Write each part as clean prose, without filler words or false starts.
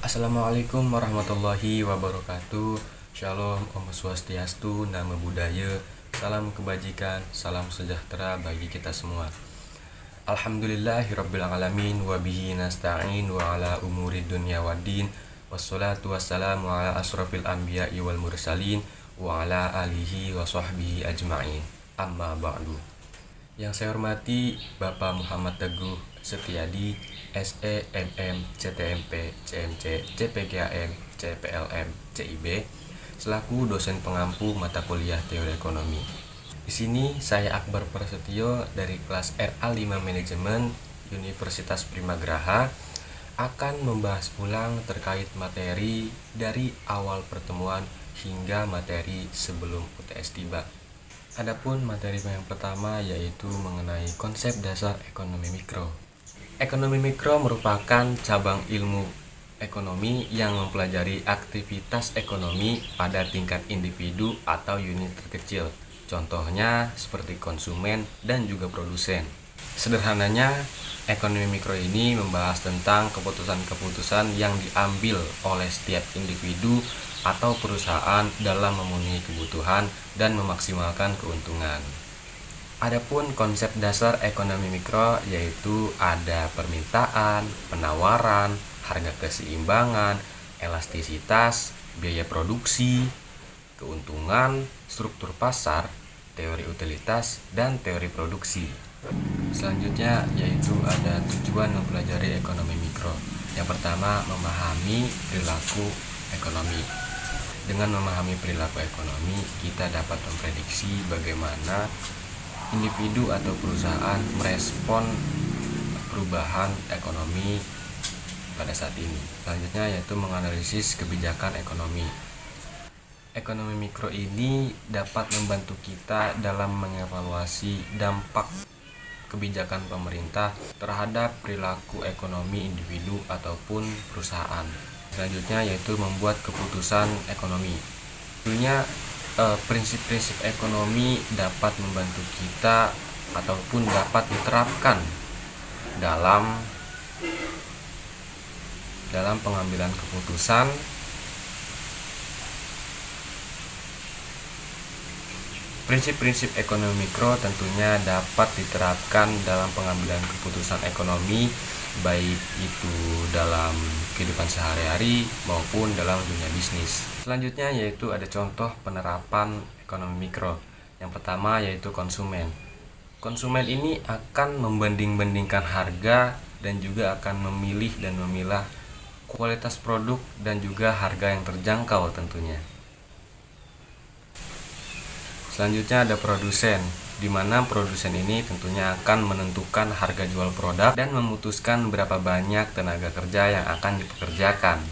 Assalamualaikum warahmatullahi wabarakatuh. Shalom, Om Swastiastu, Namo Buddhaya. Salam kebajikan, salam sejahtera bagi kita semua. Alhamdulillahirabbil alamin wa bihi nasta'in wa ala umuri dunya waddin. Wassalatu wassalamu ala asrofil anbiya'i wal mursalin wa ala alihi wa sahbihi ajma'in. Amma ba'du. Yang saya hormati Bapak Muhammad Teguh Setiadi, SE, MM, CTMP, CMC, CPGAM, CPLM, CIB, selaku dosen pengampu mata kuliah Teori Ekonomi. Di sini saya Akbar Prasetyo dari kelas RA5 Manajemen Universitas Primagraha akan membahas ulang terkait materi dari awal pertemuan hingga materi sebelum UTS tiba. Adapun materi yang pertama yaitu mengenai konsep dasar ekonomi mikro. Ekonomi mikro merupakan cabang ilmu ekonomi yang mempelajari aktivitas ekonomi pada tingkat individu atau unit terkecil. Contohnya seperti konsumen dan juga produsen. Sederhananya, ekonomi mikro ini membahas tentang keputusan-keputusan yang diambil oleh setiap individu atau perusahaan dalam memenuhi kebutuhan dan memaksimalkan keuntungan. Adapun konsep dasar ekonomi mikro yaitu ada permintaan, penawaran, harga keseimbangan, elastisitas, biaya produksi, keuntungan, struktur pasar, teori utilitas, dan teori produksi. Selanjutnya yaitu ada tujuan mempelajari ekonomi mikro. Yang pertama, memahami perilaku ekonomi. Dengan memahami perilaku ekonomi, kita dapat memprediksi bagaimana individu atau perusahaan merespon perubahan ekonomi pada saat ini. Selanjutnya yaitu menganalisis kebijakan ekonomi. Ekonomi mikro ini dapat membantu kita dalam mengevaluasi dampak kebijakan pemerintah terhadap perilaku ekonomi individu ataupun perusahaan. Selanjutnya yaitu membuat keputusan ekonomi. Tentunya prinsip-prinsip ekonomi dapat membantu kita ataupun dapat diterapkan dalam pengambilan keputusan Prinsip-prinsip ekonomi mikro tentunya dapat diterapkan dalam pengambilan keputusan ekonomi, baik itu dalam kehidupan sehari-hari maupun dalam dunia bisnis. Selanjutnya yaitu ada contoh penerapan ekonomi mikro. Yang pertama yaitu konsumen. Konsumen ini akan membanding-bandingkan harga dan juga akan memilih dan memilah kualitas produk dan juga harga yang terjangkau tentunya. Selanjutnya ada produsen, di mana produsen ini tentunya akan menentukan harga jual produk dan memutuskan berapa banyak tenaga kerja yang akan dipekerjakan.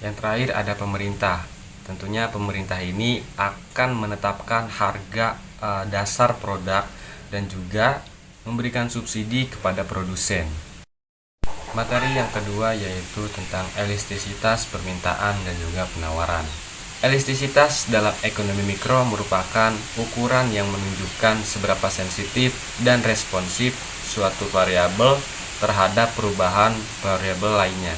Yang terakhir ada pemerintah. Tentunya pemerintah ini akan menetapkan harga dasar produk dan juga memberikan subsidi kepada produsen. Materi yang kedua yaitu tentang elastisitas permintaan dan juga penawaran. Elastisitas dalam ekonomi mikro merupakan ukuran yang menunjukkan seberapa sensitif dan responsif suatu variabel terhadap perubahan variabel lainnya.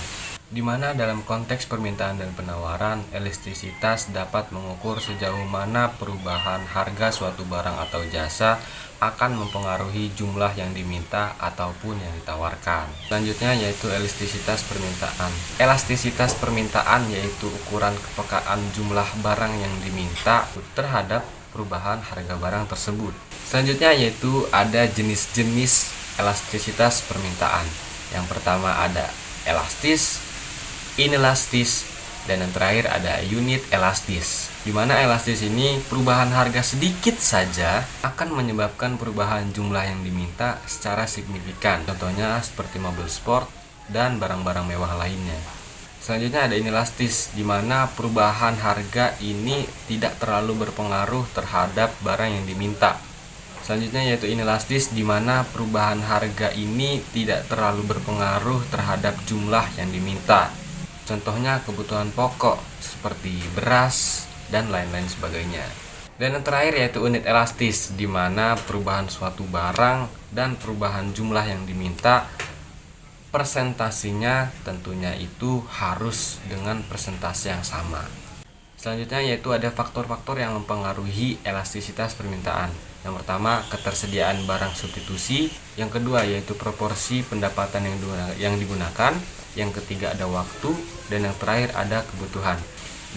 Di mana dalam konteks permintaan dan penawaran, elastisitas dapat mengukur sejauh mana perubahan harga suatu barang atau jasa akan mempengaruhi jumlah yang diminta ataupun yang ditawarkan. Selanjutnya yaitu elastisitas permintaan. Elastisitas permintaan yaitu ukuran kepekaan jumlah barang yang diminta terhadap perubahan harga barang tersebut. Selanjutnya yaitu ada jenis-jenis elastisitas permintaan. Yang pertama ada elastis, inelastis, dan yang terakhir ada unit elastis. Di mana elastis ini perubahan harga sedikit saja akan menyebabkan perubahan jumlah yang diminta secara signifikan. Contohnya seperti mobil sport dan barang-barang mewah lainnya. Selanjutnya ada inelastis, di mana perubahan harga ini tidak terlalu berpengaruh terhadap barang yang diminta. Selanjutnya yaitu inelastis, di mana perubahan harga ini tidak terlalu berpengaruh terhadap jumlah yang diminta. Contohnya kebutuhan pokok seperti beras dan lain-lain sebagainya. Dan yang terakhir yaitu unit elastis, di mana perubahan suatu barang dan perubahan jumlah yang diminta Presentasinya tentunya itu harus dengan presentasi yang sama. Selanjutnya yaitu ada faktor-faktor yang mempengaruhi elastisitas permintaan. Yang pertama, ketersediaan barang substitusi. Yang kedua yaitu proporsi pendapatan yang digunakan. Yang ketiga ada waktu. Dan yang terakhir ada kebutuhan,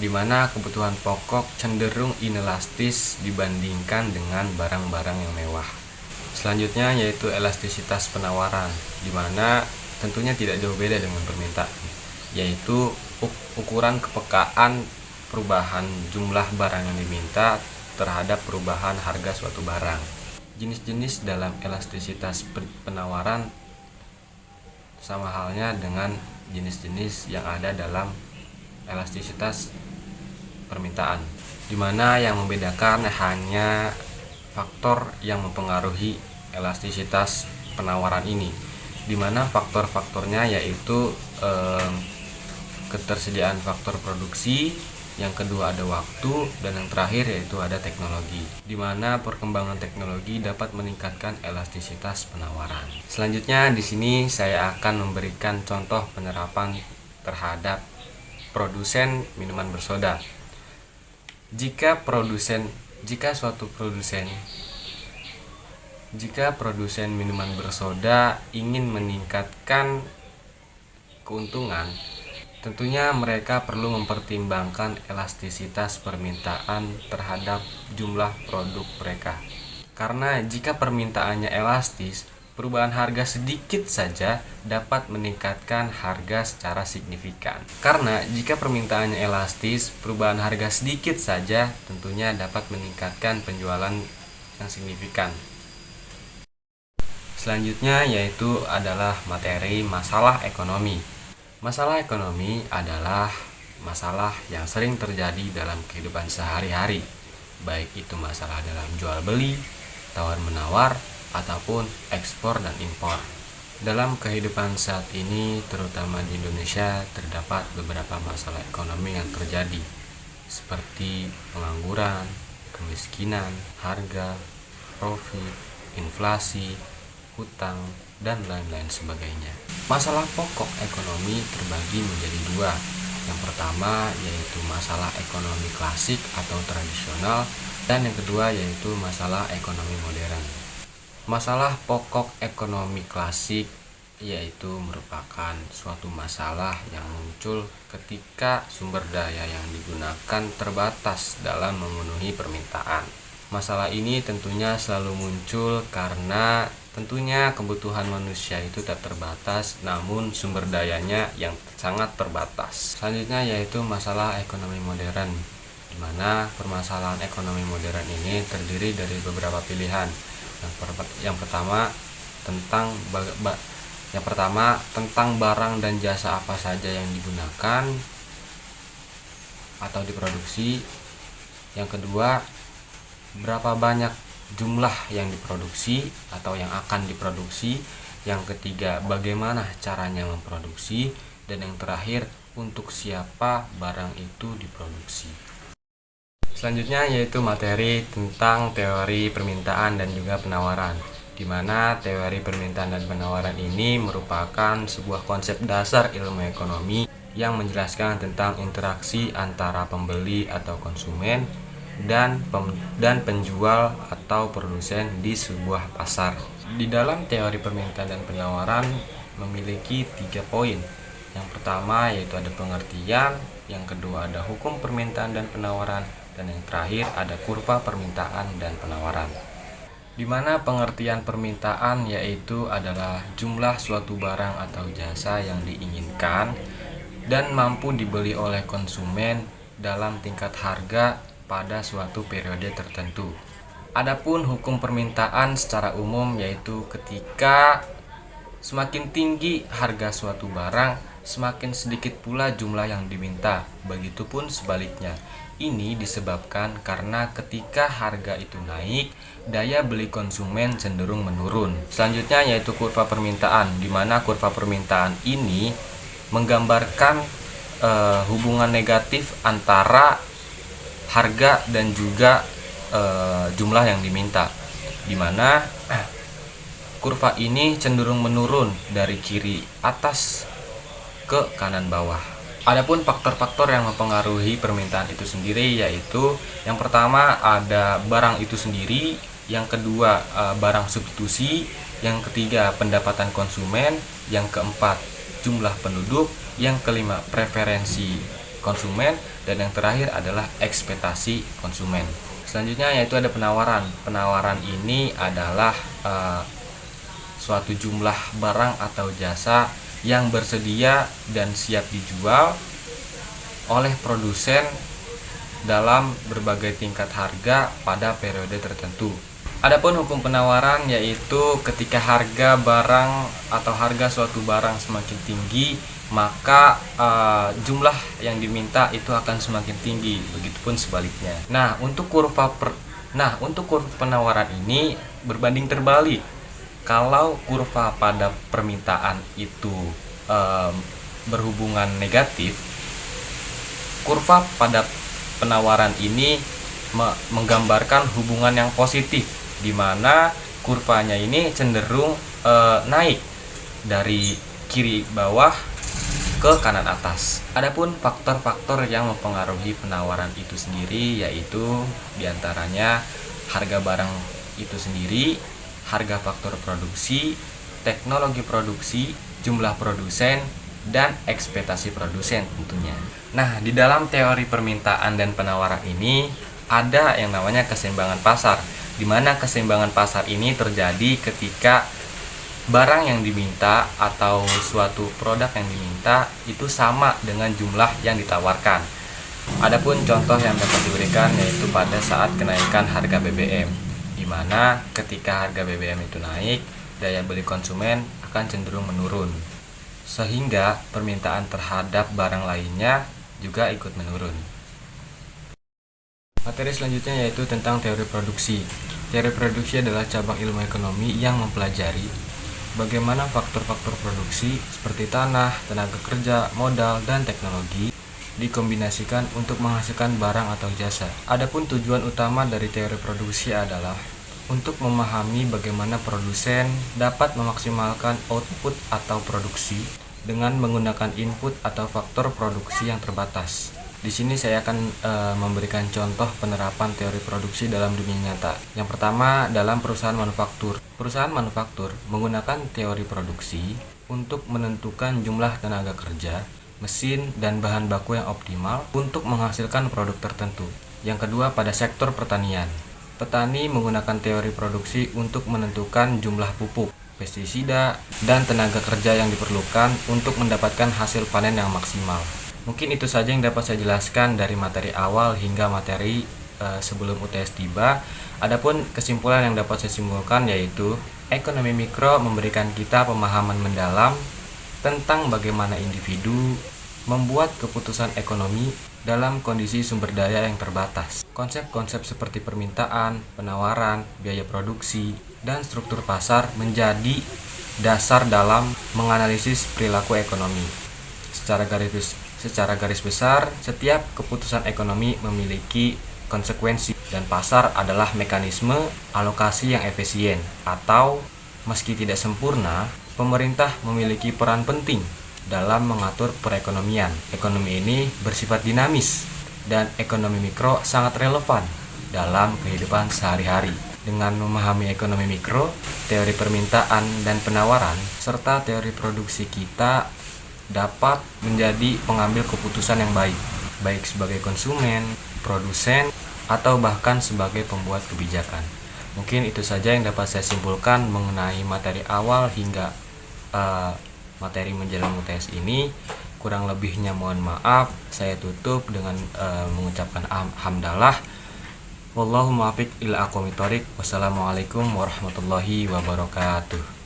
di mana kebutuhan pokok cenderung inelastis dibandingkan dengan barang-barang yang mewah. Selanjutnya yaitu elastisitas penawaran, di mana tentunya tidak jauh beda dengan permintaan, yaitu ukuran kepekaan perubahan jumlah barang yang diminta terhadap perubahan harga suatu barang. Jenis-jenis dalam elastisitas penawaran sama halnya dengan jenis-jenis yang ada dalam elastisitas permintaan, di mana yang membedakan hanya faktor yang mempengaruhi elastisitas penawaran ini, di mana faktor-faktornya yaitu ketersediaan faktor produksi, yang kedua ada waktu, dan yang terakhir yaitu ada teknologi, di mana perkembangan teknologi dapat meningkatkan elastisitas penawaran. Selanjutnya di sini saya akan memberikan contoh penerapan terhadap produsen minuman bersoda. Jika produsen minuman bersoda ingin meningkatkan keuntungan, tentunya mereka perlu mempertimbangkan elastisitas permintaan terhadap jumlah produk mereka. Karena jika permintaannya elastis, perubahan harga sedikit saja dapat meningkatkan harga secara signifikan. Karena jika permintaannya elastis, perubahan harga sedikit saja tentunya dapat meningkatkan penjualan yang signifikan. Selanjutnya yaitu adalah materi masalah ekonomi. Masalah ekonomi adalah masalah yang sering terjadi dalam kehidupan sehari-hari, baik itu masalah dalam jual beli, tawar-menawar, ataupun ekspor dan impor. Dalam kehidupan saat ini, terutama di Indonesia, terdapat beberapa masalah ekonomi yang terjadi, seperti pengangguran, kemiskinan, harga, profit, inflasi, hutang, dan lain-lain sebagainya. Masalah pokok ekonomi terbagi menjadi dua. Yang pertama yaitu masalah ekonomi klasik atau tradisional, dan yang kedua yaitu masalah ekonomi modern. Masalah pokok ekonomi klasik yaitu merupakan suatu masalah yang muncul ketika sumber daya yang digunakan terbatas dalam memenuhi permintaan. Masalah ini tentunya selalu muncul karena tentunya kebutuhan manusia itu tak terbatas, namun sumber dayanya yang sangat terbatas. Selanjutnya yaitu masalah ekonomi modern, di mana permasalahan ekonomi modern ini terdiri dari beberapa pilihan. Yang pertama tentang barang dan jasa apa saja yang digunakan atau diproduksi. Yang kedua, berapa banyak jumlah yang diproduksi atau yang akan diproduksi. Yang ketiga, bagaimana caranya memproduksi. Dan yang terakhir, untuk siapa barang itu diproduksi. Selanjutnya yaitu materi tentang teori permintaan dan juga penawaran, di mana teori permintaan dan penawaran ini merupakan sebuah konsep dasar ilmu ekonomi yang menjelaskan tentang interaksi antara pembeli atau konsumen dan penjual atau produsen di sebuah pasar. Di dalam teori permintaan dan penawaran memiliki 3 poin. Yang pertama yaitu ada pengertian, yang kedua ada hukum permintaan dan penawaran, dan yang terakhir ada kurva permintaan dan penawaran. Di mana pengertian permintaan yaitu adalah jumlah suatu barang atau jasa yang diinginkan dan mampu dibeli oleh konsumen dalam tingkat harga pada suatu periode tertentu. Adapun hukum permintaan secara umum yaitu ketika semakin tinggi harga suatu barang, semakin sedikit pula jumlah yang diminta. Begitupun sebaliknya. Ini disebabkan karena ketika harga itu naik, daya beli konsumen cenderung menurun. Selanjutnya yaitu kurva permintaan, di mana kurva permintaan ini menggambarkan hubungan negatif antara harga dan juga jumlah yang diminta, di mana kurva ini cenderung menurun dari kiri atas ke kanan bawah. Adapun faktor-faktor yang mempengaruhi permintaan itu sendiri yaitu yang pertama ada barang itu sendiri, yang kedua barang substitusi, yang ketiga pendapatan konsumen, yang keempat jumlah penduduk, yang kelima preferensi konsumen, dan yang terakhir adalah ekspektasi konsumen. Selanjutnya yaitu ada penawaran. Penawaran ini adalah suatu jumlah barang atau jasa yang bersedia dan siap dijual oleh produsen dalam berbagai tingkat harga pada periode tertentu. Adapun hukum penawaran yaitu ketika harga barang atau harga suatu barang semakin tinggi, maka jumlah yang diminta itu akan semakin tinggi, begitupun sebaliknya. Untuk kurva penawaran ini berbanding terbalik. Kalau kurva pada permintaan itu berhubungan negatif, kurva pada penawaran ini menggambarkan hubungan yang positif, di mana kurvanya ini cenderung naik dari kiri bawah ke kanan atas. Adapun faktor-faktor yang mempengaruhi penawaran itu sendiri yaitu diantaranya harga barang itu sendiri, harga faktor produksi, teknologi produksi, jumlah produsen, dan ekspektasi produsen tentunya. Di dalam teori permintaan dan penawaran ini ada yang namanya keseimbangan pasar, di mana keseimbangan pasar ini terjadi ketika barang yang diminta atau suatu produk yang diminta itu sama dengan jumlah yang ditawarkan. Adapun contoh yang dapat diberikan yaitu pada saat kenaikan harga BBM, di mana ketika harga BBM itu naik, daya beli konsumen akan cenderung menurun, sehingga permintaan terhadap barang lainnya juga ikut menurun. Materi selanjutnya yaitu tentang teori produksi. Teori produksi adalah cabang ilmu ekonomi yang mempelajari bagaimana faktor-faktor produksi seperti tanah, tenaga kerja, modal, dan teknologi dikombinasikan untuk menghasilkan barang atau jasa. Adapun tujuan utama dari teori produksi adalah untuk memahami bagaimana produsen dapat memaksimalkan output atau produksi dengan menggunakan input atau faktor produksi yang terbatas. Di sini saya akan memberikan contoh penerapan teori produksi dalam dunia nyata. Yang pertama, dalam perusahaan manufaktur. Perusahaan manufaktur menggunakan teori produksi untuk menentukan jumlah tenaga kerja, mesin, dan bahan baku yang optimal untuk menghasilkan produk tertentu. Yang kedua, pada sektor pertanian. Petani menggunakan teori produksi untuk menentukan jumlah pupuk, pestisida, dan tenaga kerja yang diperlukan untuk mendapatkan hasil panen yang maksimal. Mungkin itu saja yang dapat saya jelaskan dari materi awal hingga materi sebelum UTS tiba. Adapun kesimpulan yang dapat saya simpulkan yaitu ekonomi mikro memberikan kita pemahaman mendalam tentang bagaimana individu membuat keputusan ekonomi dalam kondisi sumber daya yang terbatas. Konsep-konsep seperti permintaan, penawaran, biaya produksi, dan struktur pasar menjadi dasar dalam menganalisis perilaku ekonomi. Secara garis besar, setiap keputusan ekonomi memiliki konsekuensi, dan pasar adalah mekanisme alokasi yang efisien, atau meski tidak sempurna, pemerintah memiliki peran penting dalam mengatur perekonomian. Ekonomi ini bersifat dinamis, dan ekonomi mikro sangat relevan dalam kehidupan sehari-hari. Dengan memahami ekonomi mikro, teori permintaan dan penawaran, serta teori produksi, kita dapat menjadi pengambil keputusan yang baik sebagai konsumen, produsen, atau bahkan sebagai pembuat kebijakan. Mungkin itu saja yang dapat saya simpulkan mengenai materi awal hingga materi menjelang UTS ini. Kurang lebihnya mohon maaf. Saya tutup dengan mengucapkan hamdalah. Wallahu muwaffiq ila aqwamit thoriq. Wassalamualaikum warahmatullahi wabarakatuh.